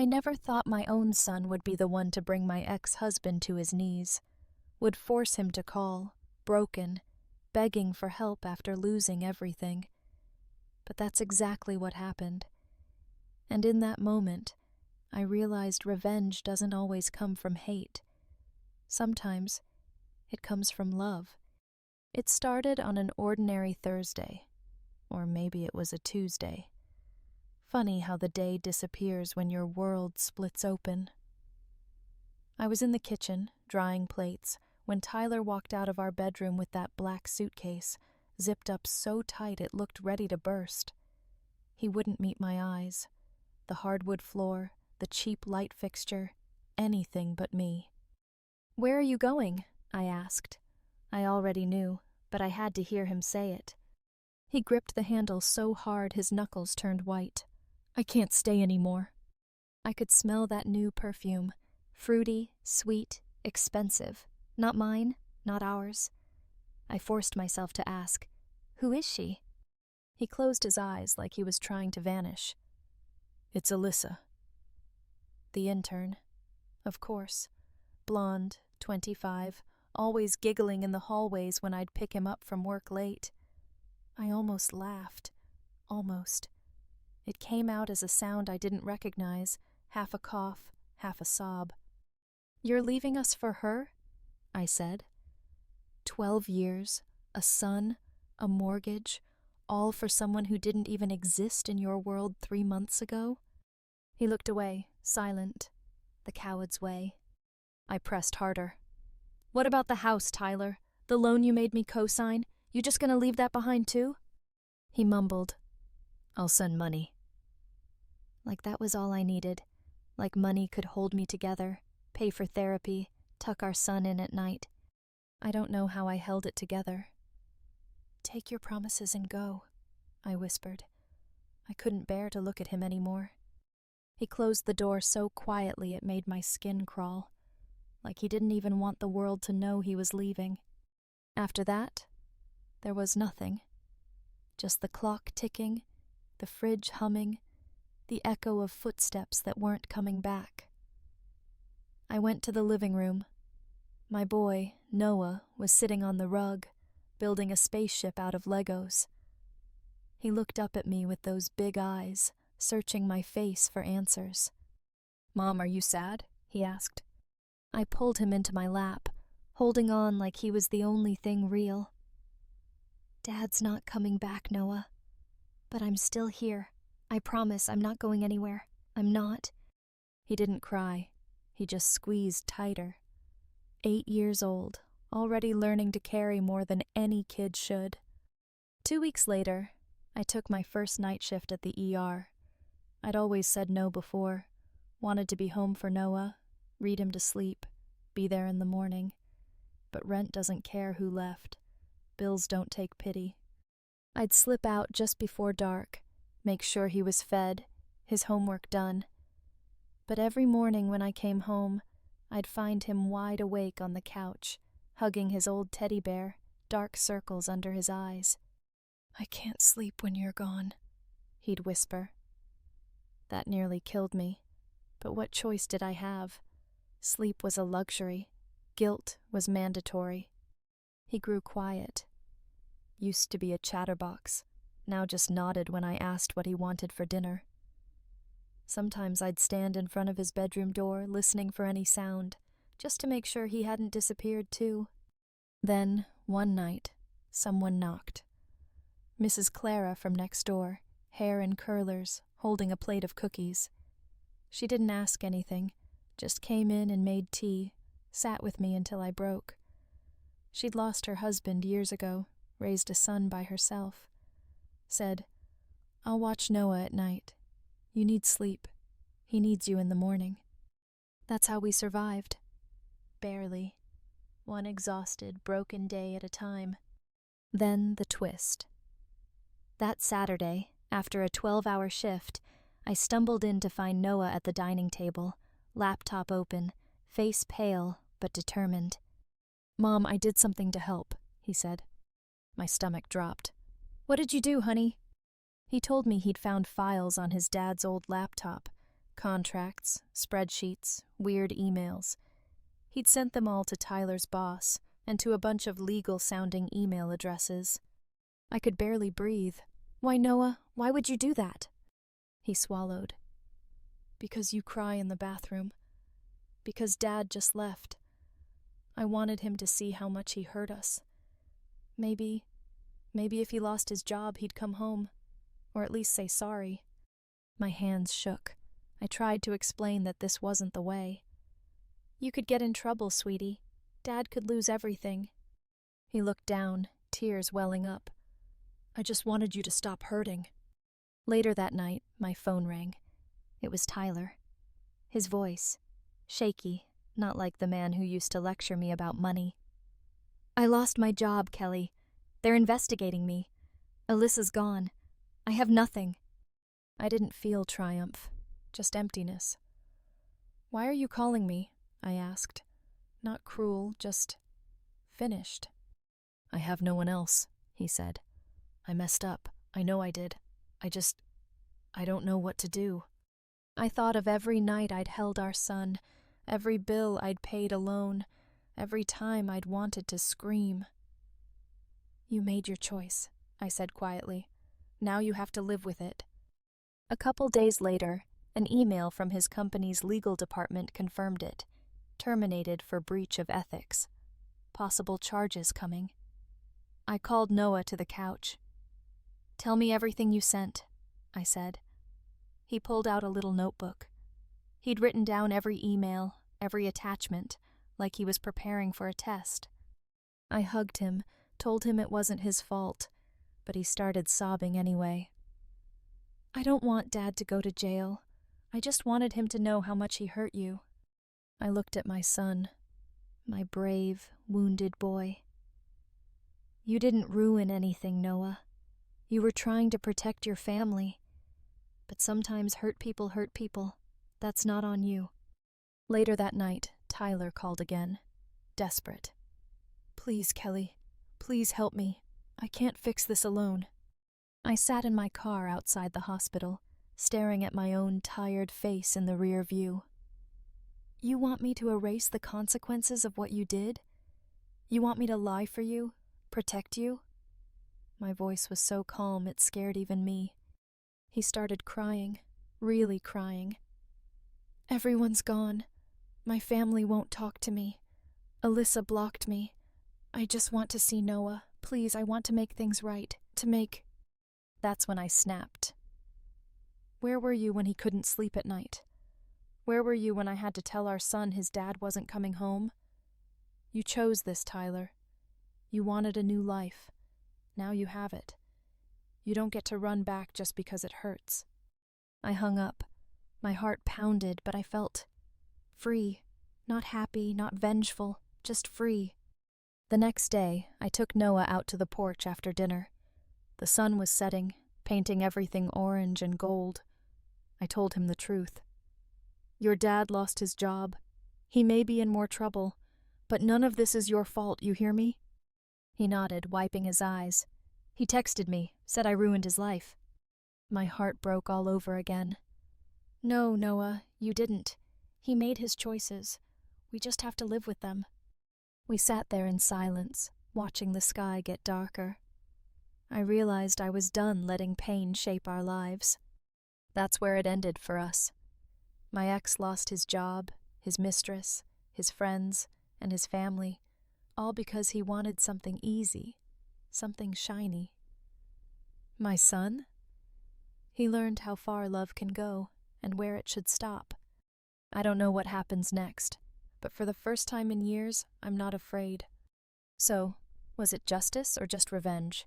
I never thought my own son would be the one to bring my ex-husband to his knees, would force him to call, broken, begging for help after losing everything. But that's exactly what happened. And in that moment, I realized revenge doesn't always come from hate. Sometimes, it comes from love. It started on an ordinary Thursday, or maybe it was a Tuesday. Funny how the day disappears when your world splits open. I was in the kitchen, drying plates, when Tyler walked out of our bedroom with that black suitcase, zipped up so tight it looked ready to burst. He wouldn't meet my eyes. The hardwood floor, the cheap light fixture, anything but me. "Where are you going?" I asked. I already knew, but I had to hear him say it. He gripped the handle so hard his knuckles turned white. "I can't stay anymore." I could smell that new perfume. Fruity, sweet, expensive. Not mine, not ours. I forced myself to ask, "Who is she?" He closed his eyes like he was trying to vanish. "It's Alyssa." The intern. Of course. Blonde, 25, always giggling in the hallways when I'd pick him up from work late. I almost laughed. Almost. It came out as a sound I didn't recognize, half a cough, half a sob. "You're leaving us for her?" I said. 12 years, a son, a mortgage, all for someone who didn't even exist in your world 3 months ago? He looked away, silent. The coward's way. I pressed harder. "What about the house, Tyler? The loan you made me co-sign? You just gonna leave that behind too?" He mumbled, "I'll send money." Like that was all I needed. Like money could hold me together, pay for therapy, tuck our son in at night. I don't know how I held it together. "Take your promises and go," I whispered. I couldn't bear to look at him anymore. He closed the door so quietly it made my skin crawl, like he didn't even want the world to know he was leaving. After that, there was nothing. Just the clock ticking, the fridge humming, the echo of footsteps that weren't coming back. I went to the living room. My boy, Noah, was sitting on the rug, building a spaceship out of Legos. He looked up at me with those big eyes, searching my face for answers. "Mom, are you sad?" he asked. I pulled him into my lap, holding on like he was the only thing real. "Dad's not coming back, Noah. But I'm still here. I promise I'm not going anywhere. I'm not." He didn't cry. He just squeezed tighter. 8 years old, already learning to carry more than any kid should. 2 weeks later, I took my first night shift at the ER. I'd always said no before. Wanted to be home for Noah, read him to sleep, be there in the morning. But rent doesn't care who left. Bills don't take pity. I'd slip out just before dark, make sure he was fed, his homework done. But every morning when I came home, I'd find him wide awake on the couch, hugging his old teddy bear, dark circles under his eyes. "I can't sleep when you're gone," he'd whisper. That nearly killed me, but what choice did I have? Sleep was a luxury. Guilt was mandatory. He grew quiet. Used to be a chatterbox, now just nodded when I asked what he wanted for dinner. Sometimes I'd stand in front of his bedroom door, listening for any sound, just to make sure he hadn't disappeared too. Then, one night, someone knocked. Mrs. Clara from next door, hair in curlers, holding a plate of cookies. She didn't ask anything, just came in and made tea, sat with me until I broke. She'd lost her husband years ago, raised a son by herself. Said, "I'll watch Noah at night. You need sleep. He needs you in the morning." That's how we survived. Barely. One exhausted, broken day at a time. Then the twist. That Saturday, after a 12-hour shift, I stumbled in to find Noah at the dining table, laptop open, face pale but determined. "Mom, I did something to help," he said. My stomach dropped. "What did you do, honey?" He told me he'd found files on his dad's old laptop, Contracts, spreadsheets, weird emails. He'd sent them all to Tyler's boss and to a bunch of legal-sounding email addresses. I could barely breathe. "Why, Noah, why would you do that?" He swallowed. "Because you cry in the bathroom. Because Dad just left. I wanted him to see how much he hurt us. Maybe if he lost his job, he'd come home, or at least say sorry." My hands shook. I tried to explain that this wasn't the way. "You could get in trouble, sweetie. Dad could lose everything." He looked down, tears welling up. "I just wanted you to stop hurting." Later that night, my phone rang. It was Tyler. His voice, shaky, not like the man who used to lecture me about money. "I lost my job, Kelly. They're investigating me. Alyssa's gone. I have nothing." I didn't feel triumph, just emptiness. "Why are you calling me?" I asked. Not cruel, just finished. "I have no one else," he said. "I messed up. I know I did. I don't know what to do." I thought of every night I'd held our son, every bill I'd paid alone, every time I'd wanted to scream. "You made your choice," I said quietly. "Now you have to live with it." A couple days later, an email from his company's legal department confirmed it. Terminated for breach of ethics. Possible charges coming. I called Noah to the couch. "Tell me everything you sent," I said. He pulled out a little notebook. He'd written down every email, every attachment, like he was preparing for a test. I hugged him, told him it wasn't his fault, but he started sobbing anyway. "I don't want Dad to go to jail. I just wanted him to know how much he hurt you." I looked at my son, my brave, wounded boy. "You didn't ruin anything, Noah. You were trying to protect your family. But sometimes hurt people hurt people. That's not on you." Later that night, Tyler called again, desperate. "Please, Kelly. Please help me. I can't fix this alone." I sat in my car outside the hospital, staring at my own tired face in the rear view. "You want me to erase the consequences of what you did? You want me to lie for you, protect you?" My voice was so calm it scared even me. He started crying, really crying. "Everyone's gone. My family won't talk to me. Alyssa blocked me. I just want to see Noah. Please, I want to make things right. That's when I snapped. "Where were you when he couldn't sleep at night? Where were you when I had to tell our son his dad wasn't coming home? You chose this, Tyler. You wanted a new life. Now you have it. You don't get to run back just because it hurts." I hung up. My heart pounded, but I felt free. Not happy, not vengeful, just free. The next day, I took Noah out to the porch after dinner. The sun was setting, painting everything orange and gold. I told him the truth. "Your dad lost his job. He may be in more trouble, but none of this is your fault, you hear me?" He nodded, wiping his eyes. He texted me, said I ruined his life. My heart broke all over again. "No, Noah, you didn't. He made his choices. We just have to live with them." We sat there in silence, watching the sky get darker. I realized I was done letting pain shape our lives. That's where it ended for us. My ex lost his job, his mistress, his friends, and his family, all because he wanted something easy, something shiny. My son? He learned how far love can go and where it should stop. I don't know what happens next, but for the first time in years, I'm not afraid. So, was it justice or just revenge?